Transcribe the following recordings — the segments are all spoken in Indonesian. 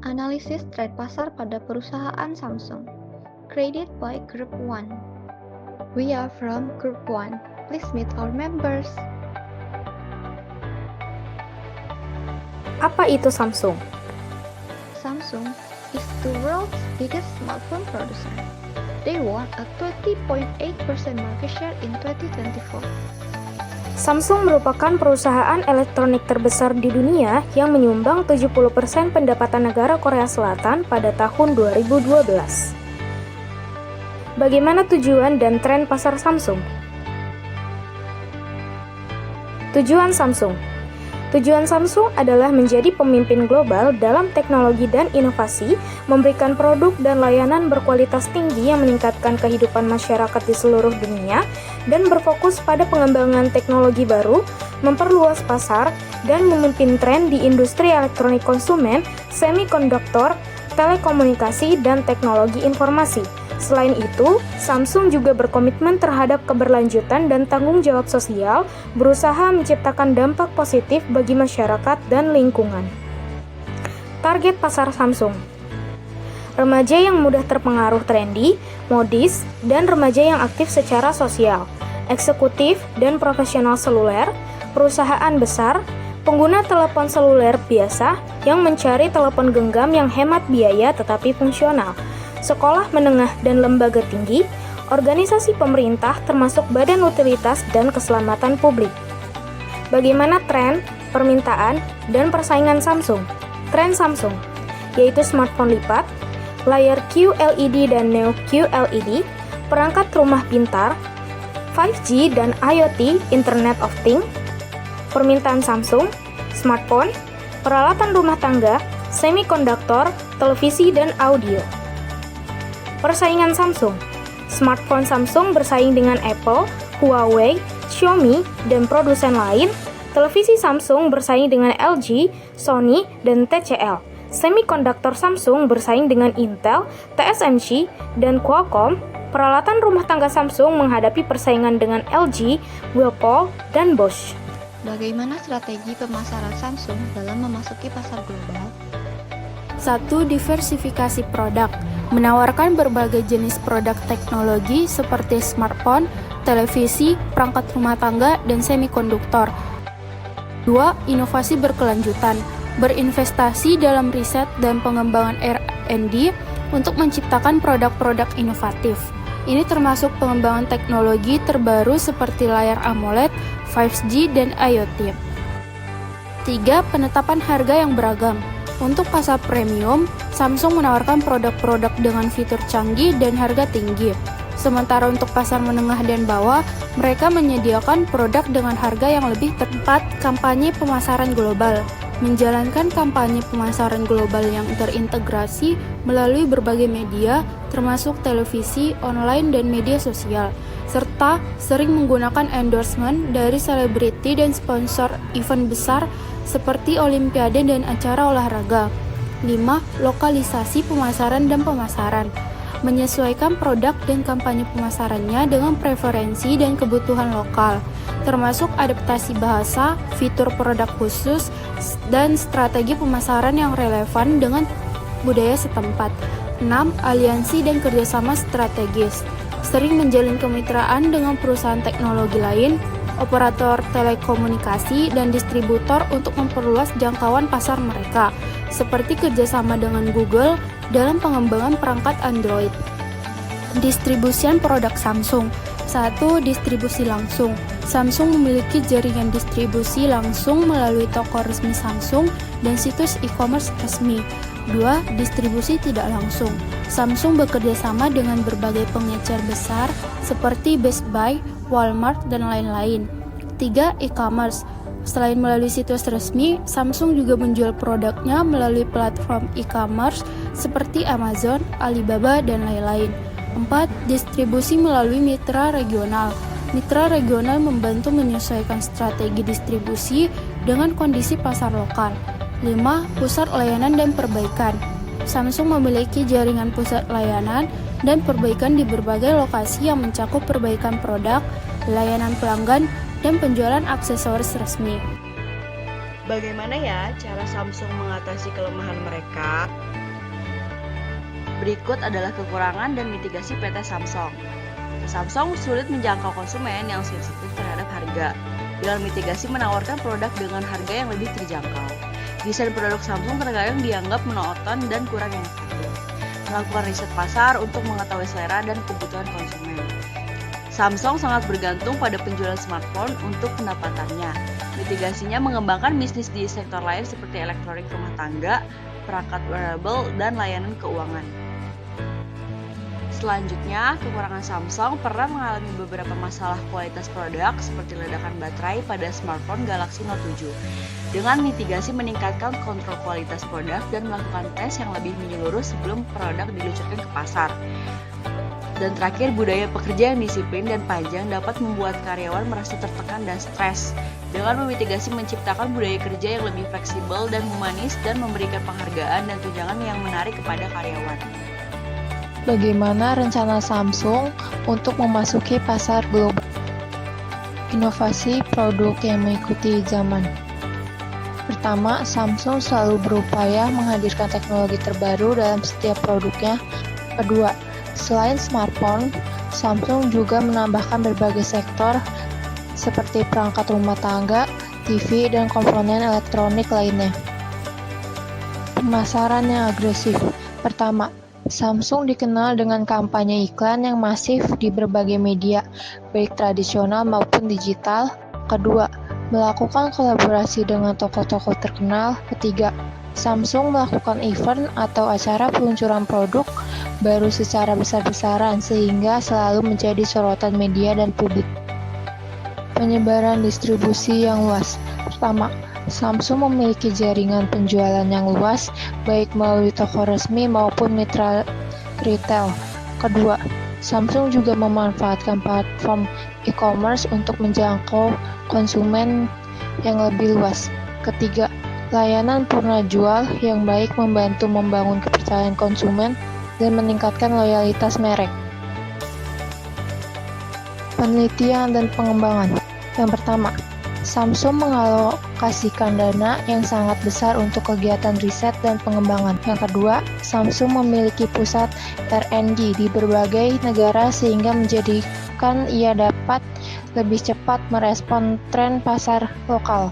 Analisis tren pasar pada perusahaan Samsung. Created by Group One. We are from Group One. Please meet our members. Apa itu Samsung? Samsung is the world's biggest smartphone producer. They won a 20.8% market share in 2024. Samsung merupakan perusahaan elektronik terbesar di dunia yang menyumbang 70% pendapatan negara Korea Selatan pada tahun 2012. Bagaimana tujuan dan tren pasar Samsung? Tujuan Samsung adalah menjadi pemimpin global dalam teknologi dan inovasi, memberikan produk dan layanan berkualitas tinggi yang meningkatkan kehidupan masyarakat di seluruh dunia, dan berfokus pada pengembangan teknologi baru, memperluas pasar, dan memimpin tren di industri elektronik konsumen, semikonduktor, telekomunikasi, dan teknologi informasi. Selain itu, Samsung juga berkomitmen terhadap keberlanjutan dan tanggung jawab sosial, berusaha menciptakan dampak positif bagi masyarakat dan lingkungan. Target pasar Samsung: remaja yang mudah terpengaruh trendy, modis, dan remaja yang aktif secara sosial, eksekutif dan profesional seluler, perusahaan besar, pengguna telepon seluler biasa yang mencari telepon genggam yang hemat biaya tetapi fungsional, sekolah menengah dan lembaga tinggi, organisasi pemerintah termasuk badan utilitas dan keselamatan publik. Bagaimana tren, permintaan, dan persaingan Samsung? Tren Samsung, yaitu smartphone lipat, layar QLED dan Neo QLED, perangkat rumah pintar, 5G dan IoT, Internet of Things. Permintaan Samsung, smartphone, peralatan rumah tangga, semikonduktor, televisi, dan audio. Persaingan Samsung. Smartphone Samsung bersaing dengan Apple, Huawei, Xiaomi, dan produsen lain. Televisi Samsung bersaing dengan LG, Sony, dan TCL. Semikonduktor Samsung bersaing dengan Intel, TSMC, dan Qualcomm. Peralatan rumah tangga Samsung menghadapi persaingan dengan LG, Whirlpool, dan Bosch. Bagaimana strategi pemasaran Samsung dalam memasuki pasar global? 1. Diversifikasi produk, menawarkan berbagai jenis produk teknologi seperti smartphone, televisi, perangkat rumah tangga, dan semikonduktor. 2. Inovasi berkelanjutan, berinvestasi dalam riset dan pengembangan R&D untuk menciptakan produk-produk inovatif. Ini termasuk pengembangan teknologi terbaru seperti layar AMOLED, 5G, dan IoT. 3. Penetapan harga yang beragam. Untuk pasar premium, Samsung menawarkan produk-produk dengan fitur canggih dan harga tinggi. Sementara untuk pasar menengah dan bawah, mereka menyediakan produk dengan harga yang lebih tepat. Kampanye pemasaran global, menjalankan kampanye pemasaran global yang terintegrasi melalui berbagai media, termasuk televisi, online, dan media sosial, serta sering menggunakan endorsement dari selebriti dan sponsor event besar seperti olimpiade dan acara olahraga. 5. Lokalisasi pemasaran dan pemasaran, menyesuaikan produk dan kampanye pemasarannya dengan preferensi dan kebutuhan lokal, termasuk adaptasi bahasa, fitur produk khusus, dan strategi pemasaran yang relevan dengan budaya setempat. 6. Aliansi dan kerjasama strategis, sering menjalin kemitraan dengan perusahaan teknologi lain, operator telekomunikasi, dan distributor untuk memperluas jangkauan pasar mereka, seperti kerjasama dengan Google dalam pengembangan perangkat Android. Distribusian produk Samsung. 1. Distribusi langsung. Samsung memiliki jaringan distribusi langsung melalui toko resmi Samsung dan situs e-commerce resmi. 2. Distribusi tidak langsung. Samsung bekerja sama dengan berbagai pengecer besar seperti Best Buy, Walmart, dan lain-lain. 3. E-commerce. Selain melalui situs resmi, Samsung juga menjual produknya melalui platform e-commerce seperti Amazon, Alibaba, dan lain-lain. 4. Distribusi melalui mitra regional. Mitra regional membantu menyesuaikan strategi distribusi dengan kondisi pasar lokal. 5. Pusat layanan dan perbaikan. Samsung memiliki jaringan pusat layanan dan perbaikan di berbagai lokasi yang mencakup perbaikan produk, layanan pelanggan, dan penjualan aksesoris resmi. Bagaimana ya cara Samsung mengatasi kelemahan mereka? Berikut adalah kekurangan dan mitigasi PT Samsung. Samsung sulit menjangkau konsumen yang sensitif terhadap harga. Dengan mitigasi menawarkan produk dengan harga yang lebih terjangkau. Desain produk Samsung terkadang dianggap monoton dan kurang inovatif. Melakukan riset pasar untuk mengetahui selera dan kebutuhan konsumen. Samsung sangat bergantung pada penjualan smartphone untuk pendapatannya. Mitigasinya mengembangkan bisnis di sektor lain seperti elektronik rumah tangga, perangkat wearable, dan layanan keuangan. Selanjutnya, kekurangan Samsung pernah mengalami beberapa masalah kualitas produk seperti ledakan baterai pada smartphone Galaxy Note 7. Dengan mitigasi meningkatkan kontrol kualitas produk dan melakukan tes yang lebih menyeluruh sebelum produk diluncurkan ke pasar. Dan terakhir, budaya pekerja yang disiplin dan panjang dapat membuat karyawan merasa tertekan dan stres. Dengan memitigasi menciptakan budaya kerja yang lebih fleksibel dan humanis dan memberikan penghargaan dan tunjangan yang menarik kepada karyawan. Bagaimana rencana Samsung untuk memasuki pasar global? Inovasi produk yang mengikuti zaman. Pertama, Samsung selalu berupaya menghadirkan teknologi terbaru dalam setiap produknya. Kedua, selain smartphone, Samsung juga menambahkan berbagai sektor seperti perangkat rumah tangga, TV, dan komponen elektronik lainnya. Pemasaran yang agresif. Pertama, Samsung dikenal dengan kampanye iklan yang masif di berbagai media, baik tradisional maupun digital. Kedua, melakukan kolaborasi dengan tokoh-tokoh terkenal. Ketiga, Samsung melakukan event atau acara peluncuran produk baru secara besar-besaran sehingga selalu menjadi sorotan media dan publik. Penyebaran distribusi yang luas. Pertama, Samsung memiliki jaringan penjualan yang luas, baik melalui toko resmi maupun mitra retail. Kedua, Samsung juga memanfaatkan platform e-commerce untuk menjangkau konsumen yang lebih luas. Ketiga, layanan purna jual yang baik membantu membangun kepercayaan konsumen dan meningkatkan loyalitas merek. Penelitian dan pengembangan. Yang pertama, Samsung mengalokasikan dana yang sangat besar untuk kegiatan riset dan pengembangan. Yang kedua, Samsung memiliki pusat R&D di berbagai negara sehingga menjadikan ia dapat lebih cepat merespon tren pasar lokal.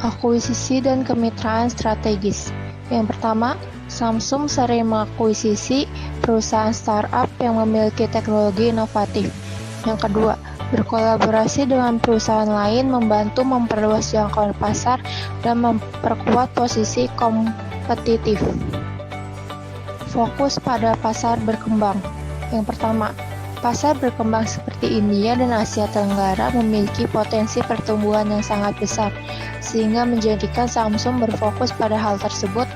Akuisisi dan kemitraan strategis. Yang pertama, Samsung sering mengakuisisi perusahaan startup yang memiliki teknologi inovatif. Yang kedua, berkolaborasi dengan perusahaan lain membantu memperluas jangkauan pasar dan memperkuat posisi kompetitif. Fokus pada pasar berkembang. Yang pertama, pasar berkembang seperti India dan Asia Tenggara memiliki potensi pertumbuhan yang sangat besar, sehingga menjadikan Samsung berfokus pada hal tersebut.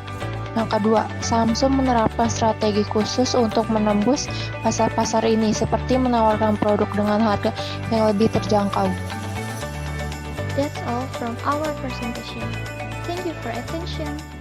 Yang kedua, Samsung menerapkan strategi khusus untuk menembus pasar-pasar ini, seperti menawarkan produk dengan harga yang lebih terjangkau. That's all from our presentation. Thank you for attention.